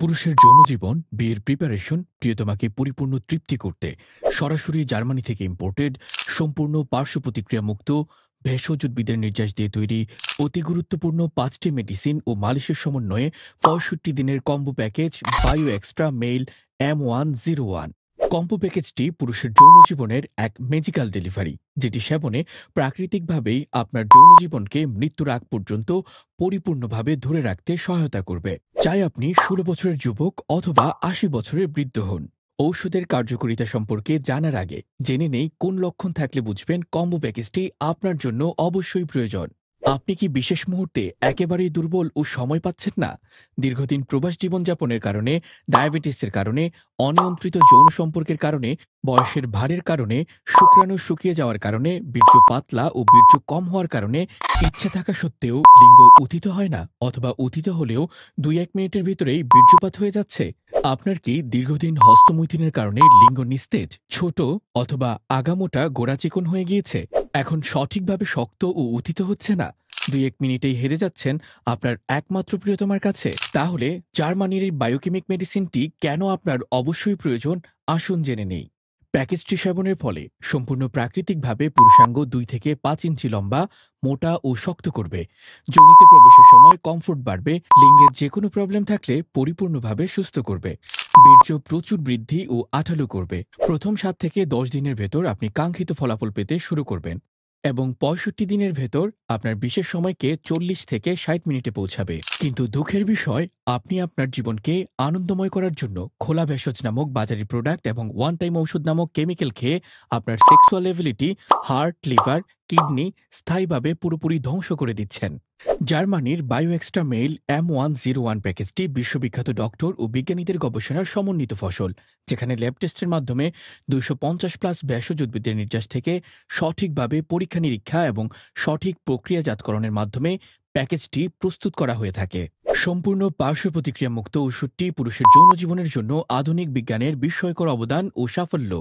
পুরুষের যৌন জীবন, বিয়ের প্রিপারেশন, প্রিয়তমাকে পরিপূর্ণ তৃপ্তি করতে সরাসরি জার্মানি থেকে ইম্পোর্টেড, সম্পূর্ণ পার্শ্ব প্রতিক্রিয়া মুক্ত, ভেষজ উদ্ভিদের নির্যাস দিয়ে তৈরি অতি গুরুত্বপূর্ণ ৫টি মেডিসিন ও মালিশের সমন্বয়ে ৬৫ দিনের combo package bio extra male M101। Combo প্যাকেজটি পুরুষের যৌন জীবনের এক ম্যাজিক্যাল ডেলিভারি, যেটি সেবনে প্রাকৃতিকভাবেই আপনার যৌন জীবনকে মৃত্যুর আগ পর্যন্ত পরিপূর্ণভাবে ধরে রাখতে সহায়তা করবে। চাই আপনি ১৬ বছরের যুবক অথবা ৮০ বছরের বৃদ্ধ হন, ঔষধের কার্যকারিতা সম্পর্কে জানার আগে জেনে নেই কোন লক্ষণ থাকলে বুঝবেন কম্বো প্যাকেজটি আপনার জন্য অবশ্যই প্রয়োজন। আপনি কি বিশেষ মুহূর্তে একেবারেই দুর্বল ও সময় পাচ্ছেন না? দীর্ঘদিন প্রবাস জীবনযাপনের কারণে, ডায়াবেটিসের কারণে, অনিয়ন্ত্রিত যৌন সম্পর্কের কারণে, বয়সের ভারের কারণে, শুক্রাণু শুকিয়ে যাওয়ার কারণে, বীর্য পাতলা ও বীর্য কম হওয়ার কারণে ইচ্ছে থাকা সত্ত্বেও লিঙ্গ উত্থিত হয় না, অথবা উত্থিত হলেও ২-১ মিনিটের ভিতরেই বীর্যপাত হয়ে যাচ্ছে? আপনার কি দীর্ঘদিন হস্তমৈথুনের কারণে লিঙ্গ নিস্তেজ, ছোট অথবা আগামোটা গোড়া চিকন হয়ে গিয়েছে? এখন সঠিকভাবে শক্ত ও উত্থিত হচ্ছে না? ২-১ মিনিটেই হেরে যাচ্ছেন আপনার একমাত্র প্রিয়তমার কাছে? তাহলে জার্মানির এই বায়োকেমিক মেডিসিনটি কেন আপনার অবশ্যই প্রয়োজন, আসুন জেনে নেই। প্যাকেজটি সেবনের ফলে সম্পূর্ণ প্রাকৃতিকভাবে পুরুষাঙ্গ ২ থেকে ৫ ইঞ্চি লম্বা, মোটা ও শক্ত করবে। যৌনিতে প্রবেশের সময় কমফোর্ট বাড়বে। লিঙ্গের যে কোনো প্রবলেম থাকলে পরিপূর্ণভাবে সুস্থ করবে। বীর্য প্রচুর বৃদ্ধি ও আঠালো করবে। প্রথম ৭ থেকে ১০ দিনের ভেতর আপনি কাঙ্ক্ষিত ফলাফল পেতে শুরু করবেন এবং ৬৫ দিনের ভেতর আপনার বিশেষ সময়কে ৪০ থেকে ৬০ মিনিটে পৌঁছাবে। কিন্তু দুঃখের বিষয়, আপনি আপনার জীবনকে আনন্দময় করার জন্য খোলা ভেষজ নামক বাজারি প্রোডাক্ট এবং ওয়ান টাইম ঔষধ নামক কেমিক্যাল খেয়ে আপনার sexual ability, heart, liver, kidney স্থায়ীভাবে পুরোপুরি ধ্বংস করে দিচ্ছেন। জার্মানির বায়ো এক্সট্রা মেইল M101 প্যাকেজটি বিশ্ববিখ্যাত ডক্টর ও বিজ্ঞানীদের গবেষণার সমন্বিত ফসল, যেখানে ল্যাব টেস্টের মাধ্যমে ২৫০+ ভেষজ উদ্ভিদের নির্যাস থেকে সঠিকভাবে পরীক্ষা নিরীক্ষা এবং সঠিক প্রক্রিয়াজাতকরণের মাধ্যমে প্যাকেজটি প্রস্তুত করা হয়ে থাকে। সম্পূর্ণ পার্শ্ব প্রতিক্রিয়া মুক্ত ওষুধটি পুরুষের যৌন জীবনের জন্য আধুনিক বিজ্ঞানের বিস্ময়কর অবদান ও সাফল্য।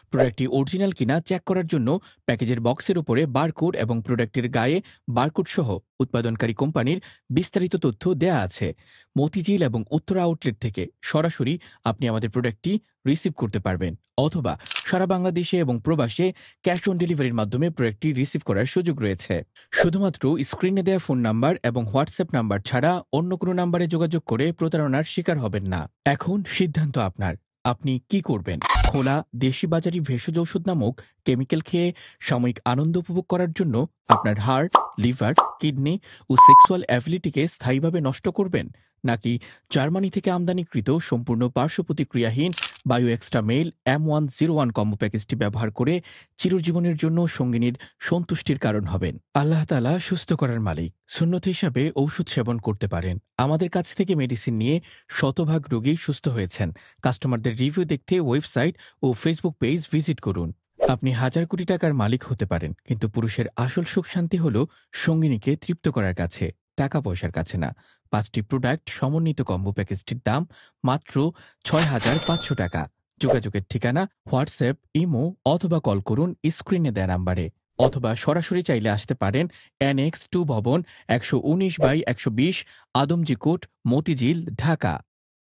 প্রোডাক্টটি অরিজিনাল কিনা চেক করার জন্য প্যাকেজের বক্সের উপরে বারকোড এবং প্রোডাক্টের গায়ে বারকোড সহ উৎপাদনকারী কোম্পানির বিস্তারিত তথ্য দেয়া আছে। মতিঝিল এবং উত্তরা আউটলেট থেকে সরাসরি আপনি আমাদের প্রোডাক্টটি রিসিভ করতে পারবেন, অথবা সারা বাংলাদেশে এবং প্রবাসে ক্যাশ অন ডেলিভারির মাধ্যমে প্রোডাক্টটি রিসিভ করার সুযোগ রয়েছে। শুধুমাত্র স্ক্রিনে দেওয়া ফোন নাম্বার এবং হোয়াটসঅ্যাপ নাম্বার ছাড়া অন্য কোনো নাম্বারে যোগাযোগ করে প্রতারণার শিকার হবেন না। এখন সিদ্ধান্ত আপনার। আপনি কি করবেন? খোলা দেশি বাজারি ভেষজ ঔষধ নামক কেমিক্যাল খেয়ে সাময়িক আনন্দ উপভোগ করার জন্য আপনার হার্ট, লিভার, কিডনি ও সেক্সুয়াল অ্যাবিলিটিকে স্থায়ীভাবে নষ্ট করবেন, নাকি জার্মানি থেকে আমদানিকৃত সম্পূর্ণ পার্শ্ব প্রতিক্রিয়াহীন bio extra male M101 combo প্যাকেজটি ব্যবহার করে চিরজীবনের জন্য সঙ্গিনীর সন্তুষ্টির কারণ হবেন? আল্লাহ তাআলা সুস্থ করার মালিক। সুন্নত হিসাবে ঔষধ সেবন করতে পারেন। আমাদের কাছ থেকে মেডিসিন নিয়ে শতভাগ রোগী সুস্থ হয়েছেন। কাস্টমারদের রিভিউ দেখতে ওয়েবসাইট ও ফেসবুক পেজ ভিজিট করুন। আপনি হাজার কোটি টাকার মালিক হতে পারেন, কিন্তু পুরুষের আসল সুখ শান্তি হল সঙ্গিনীকে তৃপ্ত করার কাছে, টাকা পয়সার কাছে না। ৫টি প্রোডাক্ট সমন্বিত কম্বো প্যাকেজটির দাম মাত্র ৬,৫০০ টাকা। যোগাযোগের ঠিকানা হোয়াটসঅ্যাপ, ইমো অথবা কল করুন স্ক্রিনে দেয়া নাম্বারে, অথবা সরাসরি চাইলে আসতে পারেন NX2 ভবন ১১৯/১২০ আদমজী কোট, মতিঝিল, ঢাকা।